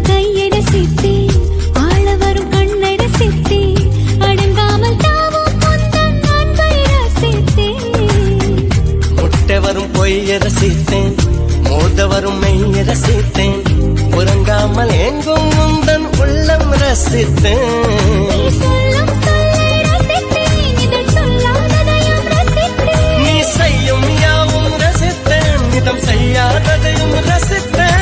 கையை ரசித்தேன், ஆள வரும் கண்ணை ரசித்தேன், அடங்காமல் தாவும் உந்தன் அன்பை ரசித்தேன். முட்டை வரும் பொய்யை ரசித்தேன், மோத வரும் மெய்யை ரசித்தேன், உறங்காமல் எங்கும் உந்தன் உள்ளம் ரசித்தேன். நீ சொல்லும் சொல்லை ரசித்தேன், இதழ் சொல்லாததையும் ரசித்தேன். நீ செய்யும் யாவும் ரசித்தேன், இதம் செய்யாததையும் ரசித்தேன்.